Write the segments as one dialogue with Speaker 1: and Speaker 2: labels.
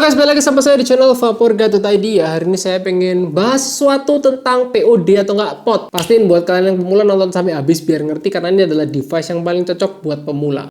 Speaker 1: Halo guys, balik lagi sama saya di channel Vaporga.id ya. Hari ini saya pengen bahas sesuatu tentang POD atau enggak pot. Pastiin buat kalian yang pemula nonton sampai habis biar ngerti, karena ini adalah device yang paling cocok buat pemula.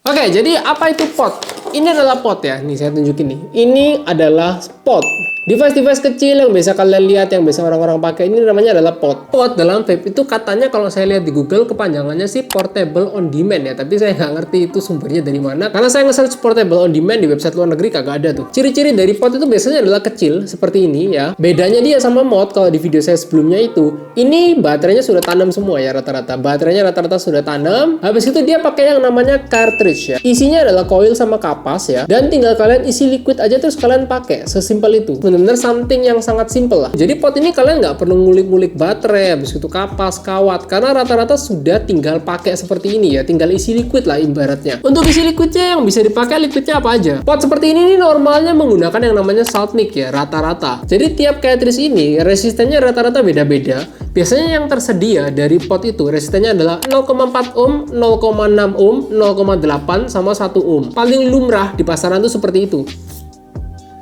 Speaker 1: Oke, jadi apa itu pot? Ini adalah pot ya. Nih saya tunjukin nih. Ini adalah pot. Device-device kecil yang biasa kalian lihat, yang biasa orang-orang pakai, ini namanya adalah pot. Pot dalam vape itu katanya kalau saya lihat di Google kepanjangannya sih portable on demand ya. Tapi saya nggak ngerti itu sumbernya dari mana. Karena saya nge-search portable on demand di website luar negeri kagak ada tuh. Ciri-ciri dari pot itu biasanya adalah kecil seperti ini ya. Bedanya dia sama mod kalau di video saya sebelumnya itu, ini baterainya sudah tanam semua ya rata-rata. Baterainya rata-rata sudah tanam. Habis itu dia pakai yang namanya cartridge ya. Isinya adalah coil sama kapas ya. Dan tinggal kalian isi liquid aja terus kalian pakai. Sesimpel itu. Bener-bener something yang sangat simple lah. Jadi pot ini kalian nggak perlu ngulik-ngulik baterai, habis itu kapas, kawat, karena rata-rata sudah tinggal pakai seperti ini ya, tinggal isi liquid lah ibaratnya. Untuk isi liquidnya yang bisa dipakai liquidnya apa aja? Pot seperti ini nih normalnya menggunakan yang namanya salt nick ya, rata-rata. Jadi tiap cartridge ini resistennya rata-rata beda-beda. Biasanya yang tersedia dari pot itu resistennya adalah 0,4 ohm, 0,6 ohm, 0,8 sama 1 ohm. Paling lumrah di pasaran tuh seperti itu.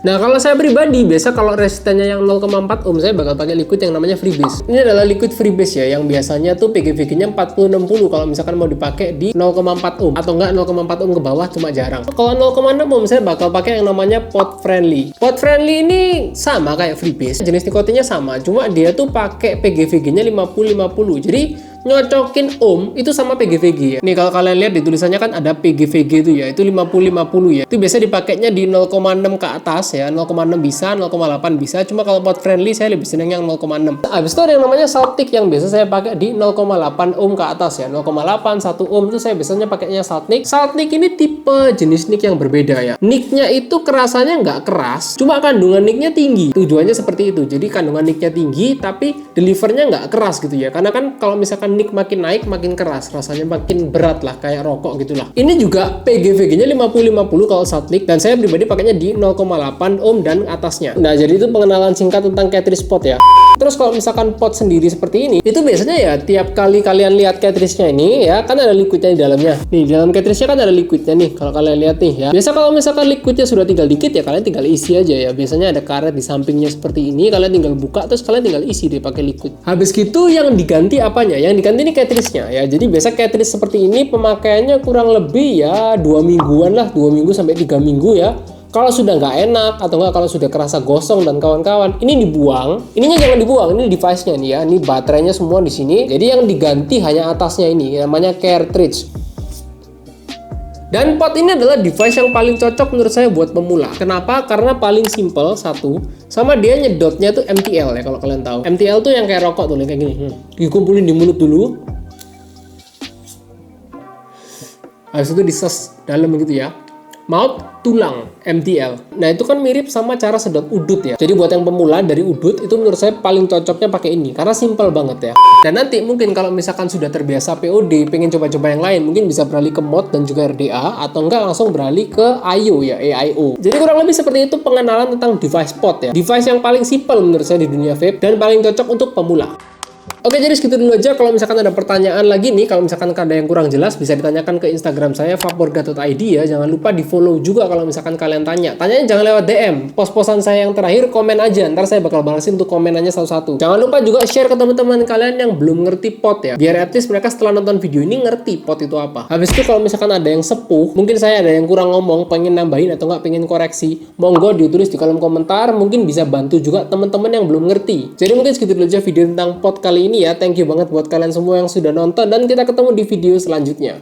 Speaker 1: Nah, kalau saya pribadi, biasa kalau resistennya yang 0,4 ohm, saya bakal pakai liquid yang namanya freebase. Ini adalah liquid freebase ya, yang biasanya tuh PGVG-nya 40-60 kalau misalkan mau dipakai di 0,4 ohm. Atau enggak 0,4 ohm ke bawah, cuma jarang. Kalau 0,6 ohm, saya bakal pakai yang namanya pot friendly. Pot friendly ini sama kayak freebase, jenis nikotinnya sama, cuma dia tuh pakai PGVG-nya 50-50. Jadi, nyocokin ohm itu sama PGVG ya. Nih kalau kalian lihat di tulisannya kan ada PGVG itu ya, itu 50-50 ya. Itu biasa dipakainya di 0,6 ke atas ya, 0,6 bisa, 0,8 bisa. Cuma kalau pot friendly saya lebih seneng yang 0,6. Habis itu ada yang namanya salt nick yang biasa saya pakai di 0,8 ohm ke atas ya. 0,8, 1 ohm itu saya biasanya pakainya salt nick. Salt nick ini tipe jenis nick yang berbeda ya. Nicknya itu kerasannya nggak keras, cuma kandungan nicknya tinggi. Tujuannya seperti itu. Jadi kandungan nicknya tinggi tapi delivernya nggak keras gitu ya. Karena kan kalau misalkan nick makin naik makin keras, rasanya makin berat lah, kayak rokok gitulah. Ini juga PGVG-nya 50-50 kalau salt nick, dan saya pribadi pakainya di 0,8 ohm dan atasnya. Nah, jadi itu pengenalan singkat tentang cartridge pot ya. Terus kalau misalkan pot sendiri seperti ini, itu biasanya ya tiap kali kalian lihat cartridge-nya ini ya, kan ada liquidnya di dalamnya. Nih, di dalam cartridge-nya kan ada liquidnya nih, kalau kalian lihat nih ya. Biasa kalau misalkan liquidnya sudah tinggal dikit ya, kalian tinggal isi aja ya. Biasanya ada karet di sampingnya seperti ini, kalian tinggal buka terus kalian tinggal isi deh pakai liquid. Habis gitu yang diganti apanya? Yang diganti ini cartridge-nya ya. Jadi biasa cartridge seperti ini pemakaiannya kurang lebih ya 2 mingguan lah, 2 minggu sampai 3 minggu ya. Kalau sudah nggak enak atau nggak kalau sudah kerasa gosong dan kawan-kawan, ini dibuang. Ininya jangan dibuang, ini device-nya nih ya. Ini baterainya semua di sini. Jadi yang diganti hanya atasnya ini, namanya cartridge. Dan pot ini adalah device yang paling cocok menurut saya buat pemula. Kenapa? Karena paling simple satu, sama dia nyedotnya tuh MTL ya kalau kalian tahu. MTL tuh yang kayak rokok tuh kayak gini. Dikumpulin di mulut dulu. Habis itu dises dalam begitu ya. Mouth, tulang, MTL. Nah, itu kan mirip sama cara sedot udut ya. Jadi buat yang pemula dari udut, itu menurut saya paling cocoknya pakai ini. Karena simple banget ya. Dan nanti mungkin kalau misalkan sudah terbiasa POD, pengen coba-coba yang lain, mungkin bisa beralih ke mod dan juga RDA. Atau enggak langsung beralih ke IO ya, AIO. Jadi kurang lebih seperti itu pengenalan tentang device pot ya. Device yang paling simple menurut saya di dunia vape dan paling cocok untuk pemula. Oke, jadi segitu dulu aja. Kalau misalkan ada pertanyaan lagi nih, kalau misalkan ada yang kurang jelas, bisa ditanyakan ke Instagram saya, vaporga.id ya. Jangan lupa di follow juga kalau misalkan kalian tanya. Tanyanya jangan lewat DM. Post-postan saya yang terakhir, komen aja. Ntar saya bakal balasin untuk komenannya satu-satu. Jangan lupa juga share ke teman-teman kalian yang belum ngerti pot ya. Biar at least mereka setelah nonton video ini ngerti pot itu apa. Habis itu kalau misalkan ada yang sepuh, mungkin saya ada yang kurang ngomong, pengen nambahin atau nggak pengen koreksi, monggo ditulis di kolom komentar. Mungkin bisa bantu juga teman-teman yang belum ngerti. Jadi mungkin segitu dulu aja video tentang pot kali ini ya. Thank you banget buat kalian semua yang sudah nonton dan kita ketemu di video selanjutnya.